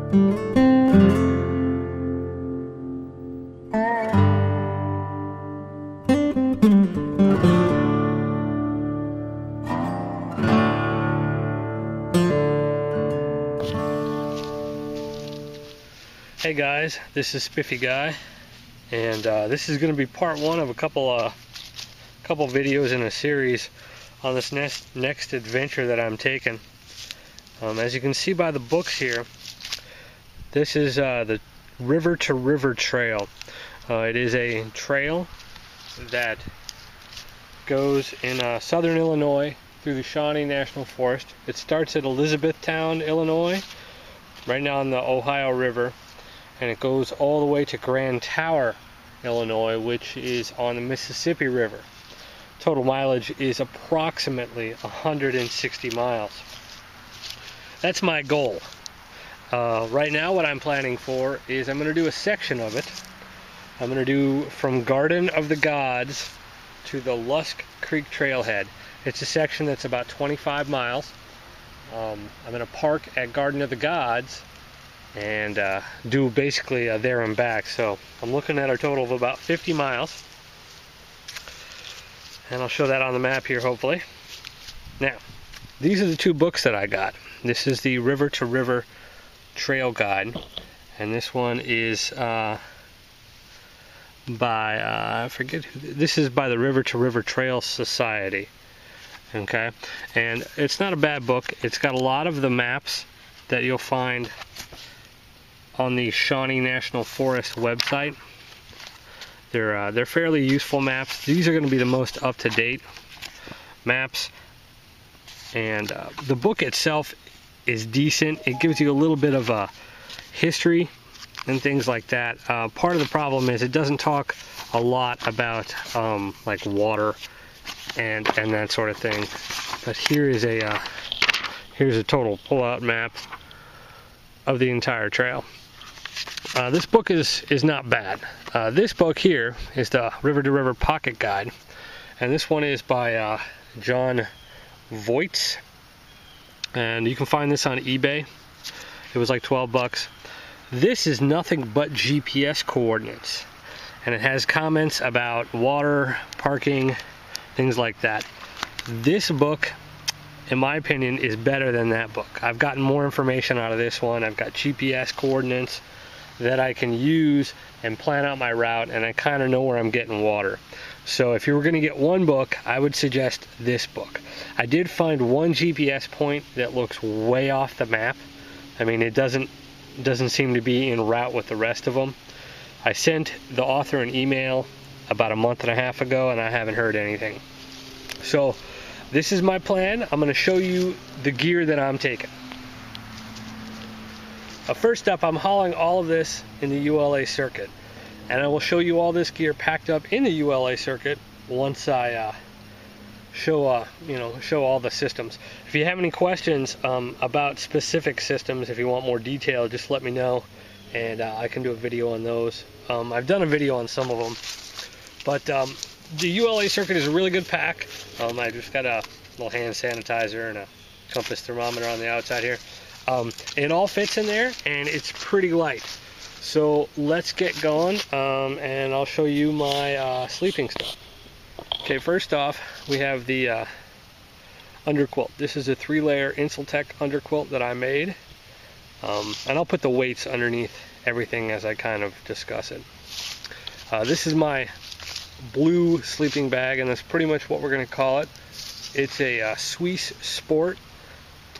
Hey guys, this is Spiffy Guy, and this is going to be part one of a couple videos in a series on this next adventure that I'm taking. As you can see by the books here, this is the River to River Trail. It is a trail that goes in southern Illinois through the Shawnee National Forest. It starts at Elizabethtown, Illinois, right now on the Ohio River, and it goes all the way to Grand Tower, Illinois, which is on the Mississippi River. Total mileage is approximately 160 miles. That's my goal. Right now what I'm planning for is I'm going to do a section of it. I'm going to do from Garden of the Gods to the Lusk Creek Trailhead. It's a section that's about 25 miles. I'm going to park at Garden of the Gods and do basically there and back. So I'm looking at a total of about 50 miles, and I'll show that on the map here hopefully. Now, these are the two books that I got. This is the River to River Trail Guide, and this one is by I forget who, this is by the River to River Trail Society. Okay, and it's not a bad book. It's got a lot of the maps that you'll find on the Shawnee National Forest website. They're fairly useful maps. These are going to be the most up-to-date maps, and the book itself is decent. It gives you a little bit of a history and things like that. Part of the problem is it doesn't talk a lot about like water and that sort of thing. But here's a total pull-out map of the entire trail. This book is not bad. This book here is the River to River Pocket Guide, and this one is by John Voights, and you can find this on eBay. It was like 12 bucks. This is nothing but GPS coordinates, and it has comments about water, parking, things like that. This book, in my opinion, is better than that book. I've gotten more information out of this one. I've got GPS coordinates that I can use and plan out my route, and I kind of know where I'm getting water. So if you were going to get one book, I would suggest this book. I did find one GPS point that looks way off the map. I mean, it doesn't seem to be en route with the rest of them. I sent the author an email about a month and a half ago, and I haven't heard anything. So this is my plan. I'm going to show you the gear that I'm taking. First up, I'm hauling all of this in the ULA circuit, and I will show you all this gear packed up in the ULA circuit once I show all the systems. If you have any questions about specific systems, if you want more detail, just let me know, and I can do a video on those. I've done a video on some of them, but the ULA circuit is a really good pack. I just got a little hand sanitizer and a compass thermometer on the outside here. It all fits in there, and it's pretty light. So let's get going, and I'll show you my sleeping stuff. Okay, first off, we have the underquilt. This is a 3-layer Insultech underquilt that I made, and I'll put the weights underneath everything as I kind of discuss it. This is my blue sleeping bag, and that's pretty much what we're going to call it. It's a Swiss Sport.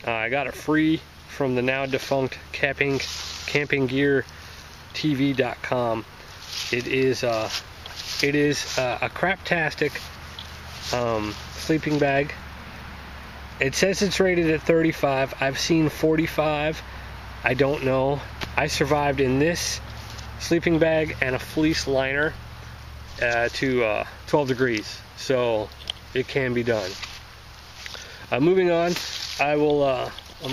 I got it free from the now defunct campinggeartv.com. It is a craptastic sleeping bag. It says it's rated at 35. I've seen 45. I don't know. I survived in this sleeping bag and a fleece liner to 12 degrees, so it can be done. Moving on, I'm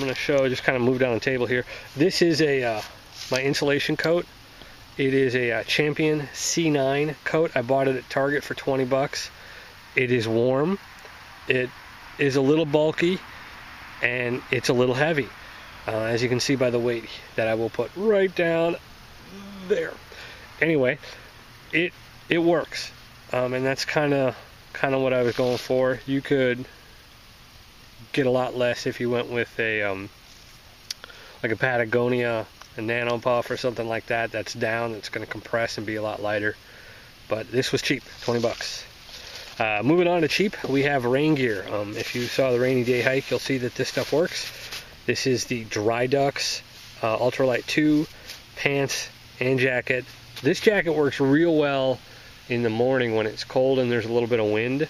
going to show, just kind of move down the table here. This is my insulation coat. It is a Champion C9 coat. I bought it at Target for 20 bucks. It is warm. It is a little bulky, and it's a little heavy. as you can see by the weight that I will put right down there. Anyway, it works, and that's kind of what I was going for. You could get a lot less if you went with a like a Patagonia, a Nano Puff or something like that. That's down. It's going to compress and be a lot lighter. But this was cheap, 20 bucks. Moving on to cheap, we have rain gear. If you saw the rainy day hike, you'll see that this stuff works. This is the Dry Ducks Ultralight 2 pants and jacket. This jacket works real well in the morning when it's cold and there's a little bit of wind.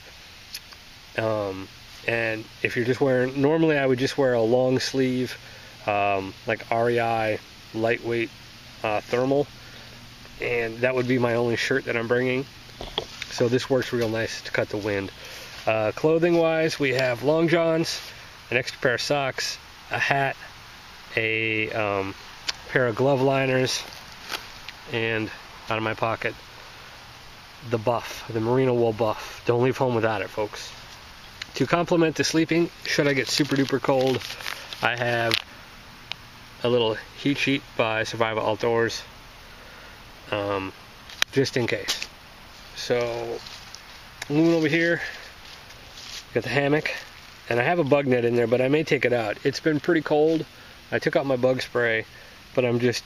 And if you're just wearing, normally I would just wear a long sleeve, like REI lightweight thermal, and that would be my only shirt that I'm bringing. So this works real nice to cut the wind. Clothing wise, we have long johns, an extra pair of socks, a hat, a pair of glove liners, and out of my pocket, the buff, the merino wool buff. Don't leave home without it, folks. To complement the sleeping, should I get super duper cold, I have a little heat sheet by Survival Outdoors, just in case. So, moving over here, got the hammock, and I have a bug net in there, but I may take it out. It's been pretty cold. I took out my bug spray, but I'm just,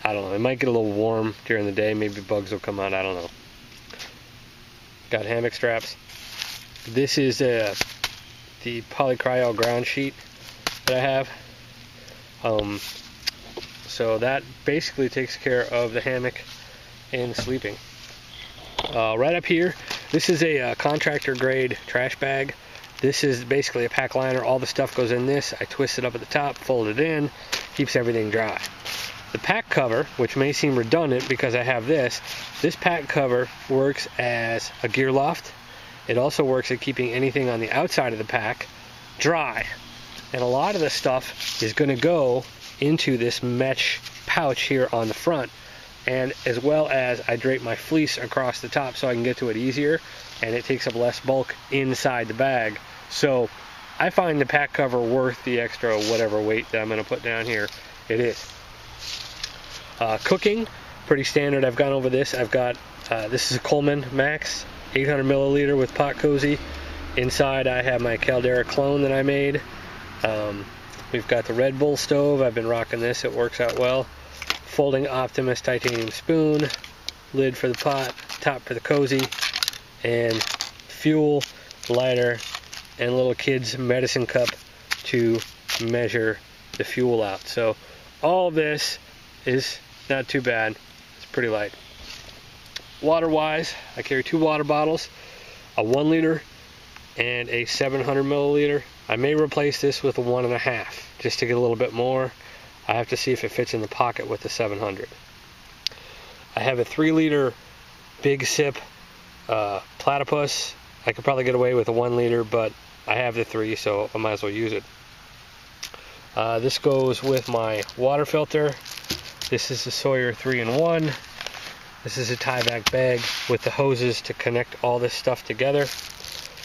I don't know, it might get a little warm during the day. Maybe bugs will come out, I don't know. Got hammock straps. This is the polycryo ground sheet that I have. So that basically takes care of the hammock and the sleeping. Right up here, this is a contractor grade trash bag. This is basically a pack liner. All the stuff goes in this. I twist it up at the top, fold it in, keeps everything dry. The pack cover, which may seem redundant because I have this pack cover works as a gear loft. It also works at keeping anything on the outside of the pack dry. And a lot of the stuff is going to go into this mesh pouch here on the front. And as well as I drape my fleece across the top so I can get to it easier, and it takes up less bulk inside the bag. So I find the pack cover worth the extra whatever weight that I'm going to put down here. It is. Cooking, pretty standard. I've gone over this. I've got, this is a Coleman Max, 800 milliliter with pot cozy. Inside I have my Caldera clone that I made. We've got the Red Bull stove. I've been rocking this. It works out well. Folding Optimus titanium spoon, lid for the pot, top for the cozy, and fuel, lighter, and a little kid's medicine cup to measure the fuel out. So all of this is not too bad. It's pretty light. Water wise, I carry 2 water bottles, a 1 liter and a 700 milliliter. I may replace this with a 1.5 just to get a little bit more. I have to see if it fits in the pocket with the 700. I have a 3 liter Big Sip Platypus. I could probably get away with a 1 liter, but I have the 3, so I might as well use it. This goes with my water filter. This is the Sawyer 3-in-1. This is a tie-back bag with the hoses to connect all this stuff together.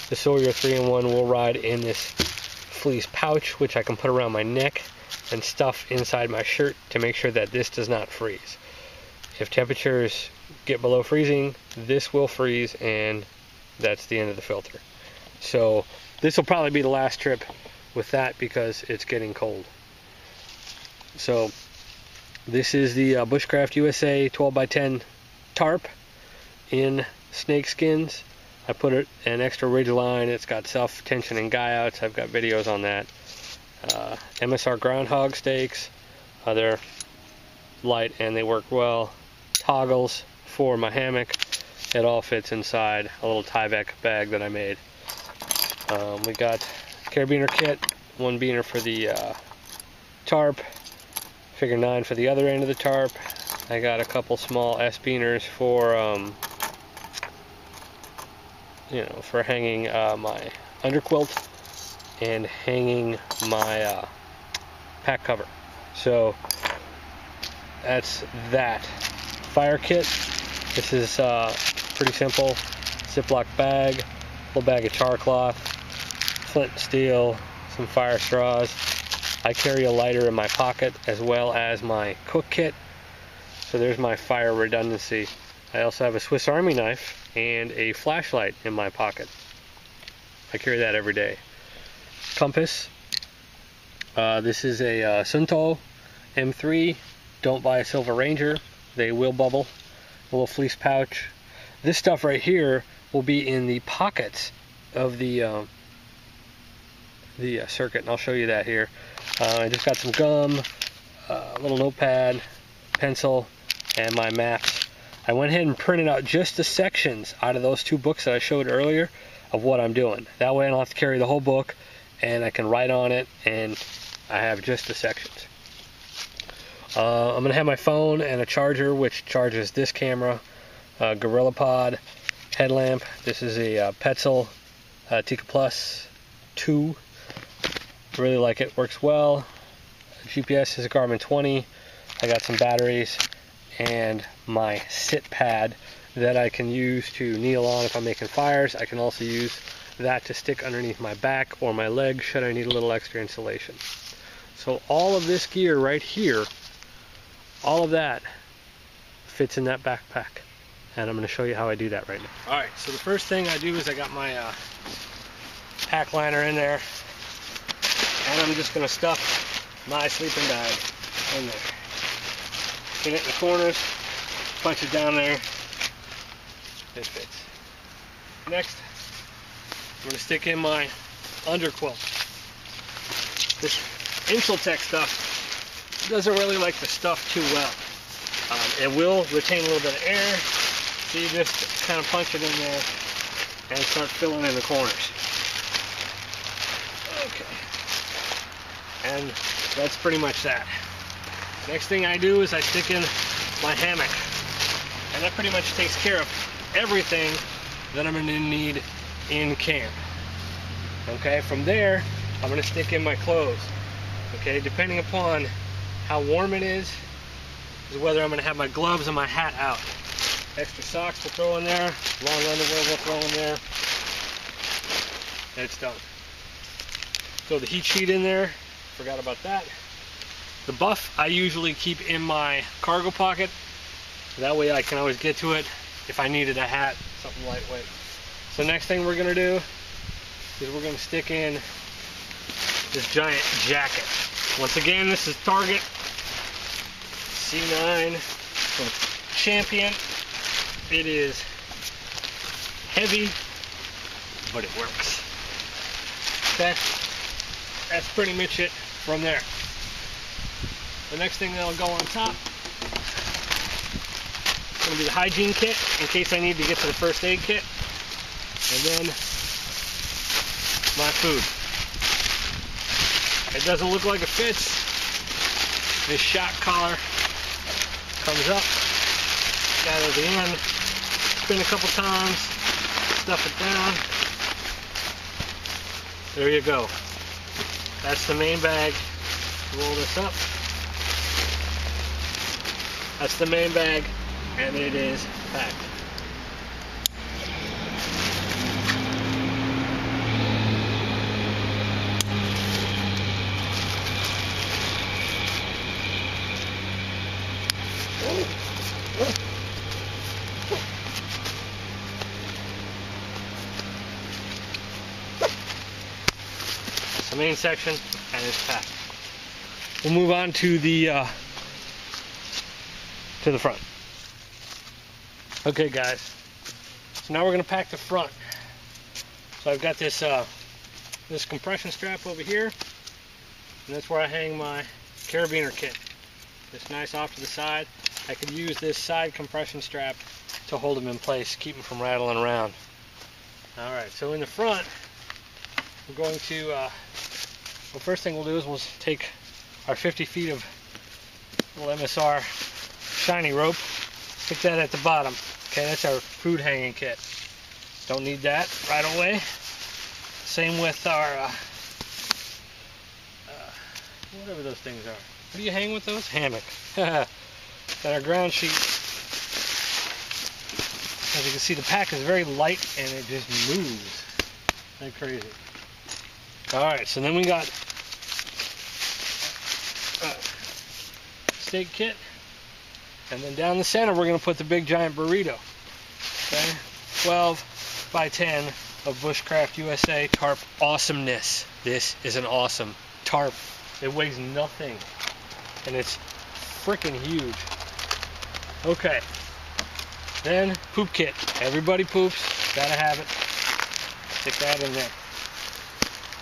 The Sawyer 3-in-1 will ride in this fleece pouch, which I can put around my neck and stuff inside my shirt to make sure that this does not freeze. If temperatures get below freezing, this will freeze, and that's the end of the filter. So this will probably be the last trip with that because it's getting cold. So this is the Bushcraft USA 12x10 tarp in snake skins. I put it an extra ridge line. It's got self-tension and guy outs. I've got videos on that. MSR groundhog stakes. They're light and they work well. Toggles for my hammock. It all fits inside a little tie-back bag that I made. We got carabiner kit, 1 beaner for the tarp, figure 9 for the other end of the tarp. I got a couple small S beaners for for hanging my underquilt and hanging my pack cover. So that's that. Fire kit. This is pretty simple. Ziploc bag, little bag of char cloth, flint and steel, some fire straws, I carry a lighter in my pocket as well as my cook kit. So there's my fire redundancy. I also have a Swiss Army knife and a flashlight in my pocket. I carry that every day. Compass. This is a Sunto M3. Don't buy a Silver Ranger. They will bubble. A little fleece pouch. This stuff right here will be in the pockets of the circuit, and I'll show you that here. I just got some gum, a little notepad, pencil, and my maps. I went ahead and printed out just the sections out of those two books that I showed earlier of what I'm doing. That way I don't have to carry the whole book, and I can write on it, and I have just the sections. I'm going to have my phone and a charger, which charges this camera, GorillaPod, headlamp. This is a Petzl Tika Plus 2. Really like it, works well. GPS is a Garmin 20. I got some batteries and my sit pad that I can use to kneel on if I'm making fires. I can also use that to stick underneath my back or my leg should I need a little extra insulation. So all of this gear right here, all of that fits in that backpack, and I'm going to show you how I do that right now. Alright, so the first thing I do is I got my pack liner in there, and I'm just going to stuff my sleeping bag in there. Get it in the corners, punch it down there, it fits. Next, I'm going to stick in my underquilt. This Insultech stuff doesn't really like to stuff too well. It will retain a little bit of air, so you just kind of punch it in there and start filling in the corners. Okay. And that's pretty much that. Next thing I do is I stick in my hammock, and that pretty much takes care of everything that I'm going to need in camp. Okay, from there I'm going to stick in my clothes. Okay, depending upon how warm it is whether I'm going to have my gloves and my hat out. Extra socks to throw in there, long underwear we'll throw in there, and it's done. Throw the heat sheet in there, forgot about that. The buff I usually keep in my cargo pocket, that way I can always get to it if I needed a hat, something lightweight. So next thing we're going to do is we're going to stick in this giant jacket. Once again, this is Target C9 from Champion. It is heavy, but it works. Okay, that's pretty much it from there. The next thing that'll go on top is going to be the hygiene kit in case I need to get to the first aid kit, and then my food. It doesn't look like it fits. This shock collar comes up, gather the end, spin a couple times, stuff it down. There you go. That's the main bag. Roll this up. That's the main bag, and it is packed. It's the main section, and it's packed. We'll move on to the front. Okay, guys. So now we're going to pack the front. So I've got this this compression strap over here, and that's where I hang my carabiner kit. It's nice off to the side. I could use this side compression strap to hold them in place, keep them from rattling around. All right. So in the front, we're going to. Well, first thing we'll do is we'll take our 50 feet of little MSR shiny rope, stick that at the bottom. Okay, that's our food hanging kit. Don't need that right away. Same with our whatever those things are. What do you hang with those? Hammock. And our ground sheet. As you can see, the pack is very light and it just moves like crazy. Alright, so then we got steak kit. And then down the center, we're going to put the big giant burrito. Okay, 12 by 10 of Bushcraft USA tarp awesomeness. This is an awesome tarp. It weighs nothing, and it's freaking huge. Okay, then poop kit. Everybody poops, gotta have it. Stick that in there.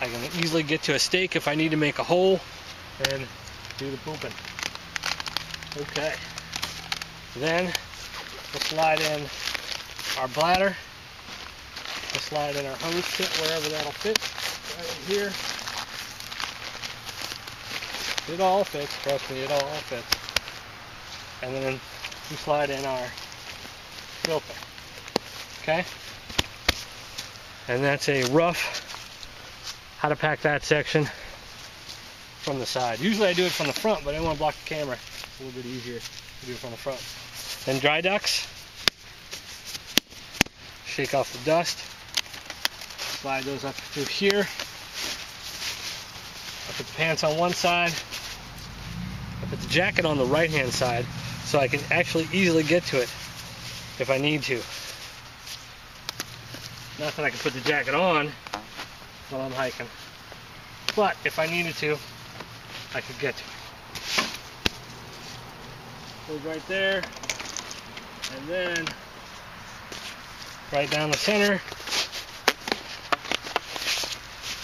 I can easily get to a steak if I need to make a hole and do the pooping. Okay, then we'll slide in our bladder. We'll slide in our hose kit wherever that'll fit. Right here. It all fits, trust me, it all fits. And then we slide in our filter. Okay? And that's a rough how to pack that section from the side. Usually I do it from the front, but I don't want to block the camera. It's a little bit easier to do it from the front. Then dry ducks. Shake off the dust. Slide those up through here. I put the pants on one side. I put the jacket on the right hand side so I can actually easily get to it if I need to. Not that I can put the jacket on while I'm hiking, but if I needed to, I could get to it. Goes right there, and then right down the center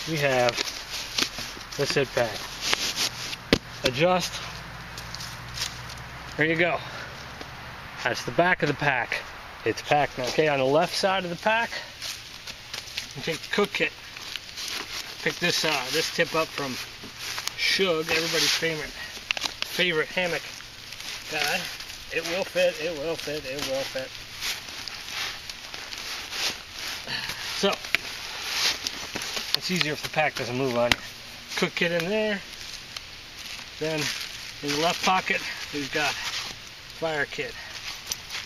we have the sit pack. Adjust. There you go. That's the back of the pack. It's packed now. Okay, on the left side of the pack, you take the cook kit. Pick this tip up from Shug, everybody's favorite hammock guy. It will fit. It will fit. It will fit. So it's easier if the pack doesn't move on you. Cook kit in there. Then in the left pocket, we've got fire kit.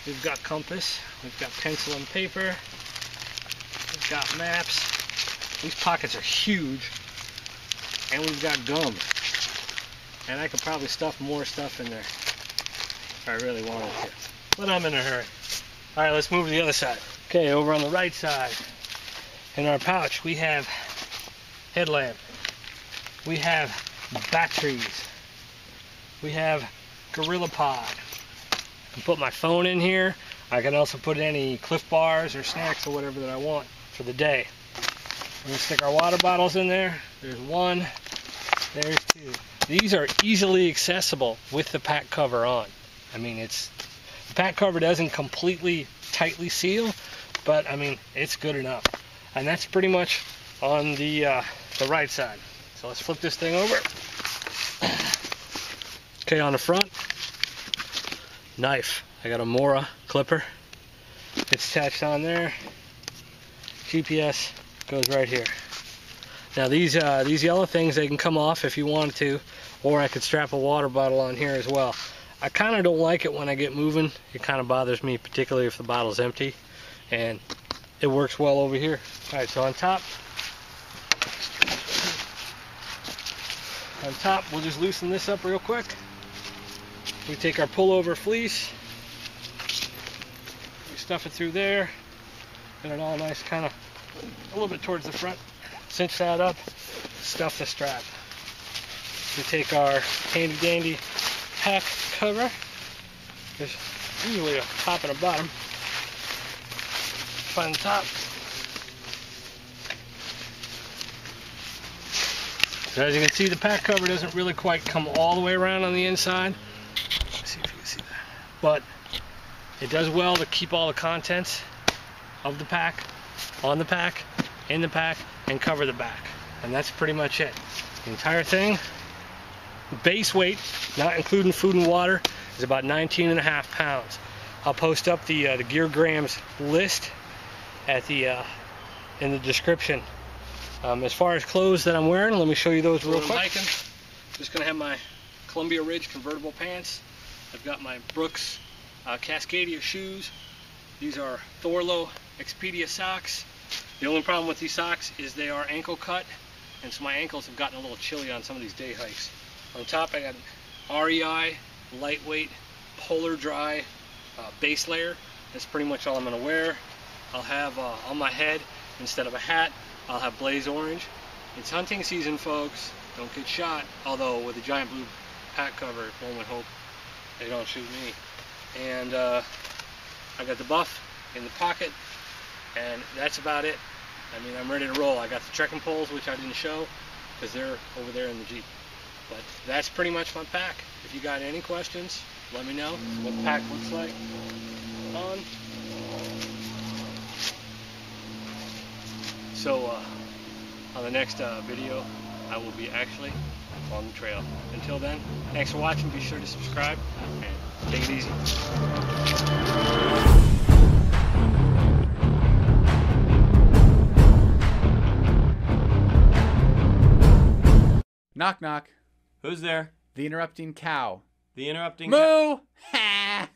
We've got compass. We've got pencil and paper. We've got maps. These pockets are huge. And we've got gum. And I could probably stuff more stuff in there if I really wanted to. But I'm in a hurry. Alright, let's move to the other side. Okay, over on the right side, in our pouch, we have headlamp. We have batteries. We have Gorilla Pod. I can put my phone in here. I can also put any Cliff Bars or snacks or whatever that I want for the day. We're going to stick our water bottles in there. There's one. There's two. These are easily accessible with the pack cover on. I mean, the pack cover doesn't completely tightly seal, but I mean, it's good enough. And that's pretty much on the right side. So let's flip this thing over. Okay, on the front, knife. I got a Mora clipper. It's attached on there. GPS goes right here. Now these yellow things, they can come off if you wanted to, or I could strap a water bottle on here as well. I kind of don't like it when I get moving. It kind of bothers me, particularly if the bottle's empty, and it works well over here. All right, so on top, we'll just loosen this up real quick. We take our pullover fleece, we stuff it through there, get it all nice, kind of a little bit towards the front. Cinch that up, stuff the strap. We take our handy dandy pack cover. There's usually a top and a bottom. Find the top. So as you can see, the pack cover doesn't really quite come all the way around on the inside. Let's see if you can see that. But it does well to keep all the contents of the pack on the pack, in the pack, and cover the back. And that's pretty much it. The entire thing, base weight, not including food and water, is about 19.5 pounds. I'll post up the gear grams list at the in the description. As far as clothes that I'm wearing, let me show you those real quick. I'm just gonna have my Columbia Ridge convertible pants. I've got my Brooks Cascadia shoes. These are Thorlo Expedia socks. The only problem with these socks is they are ankle cut, and so my ankles have gotten a little chilly on some of these day hikes. On top I got REI lightweight polar dry base layer. That's pretty much all I'm going to wear. I'll have on my head, instead of a hat, I'll have blaze orange. It's hunting season, folks. Don't get shot. Although with a giant blue pack cover, one would hope they don't shoot me. And I got the buff in the pocket, and that's about it. I mean, I'm ready to roll. I got the trekking poles, which I didn't show because they're over there in the Jeep. But that's pretty much my pack. If you got any questions, let me know what the pack looks like on. So on the next video, I will be actually on the trail. Until then, thanks for watching. Be sure to subscribe and take it easy. Knock knock. Who's there? The interrupting cow. The interrupting Moo! Ha!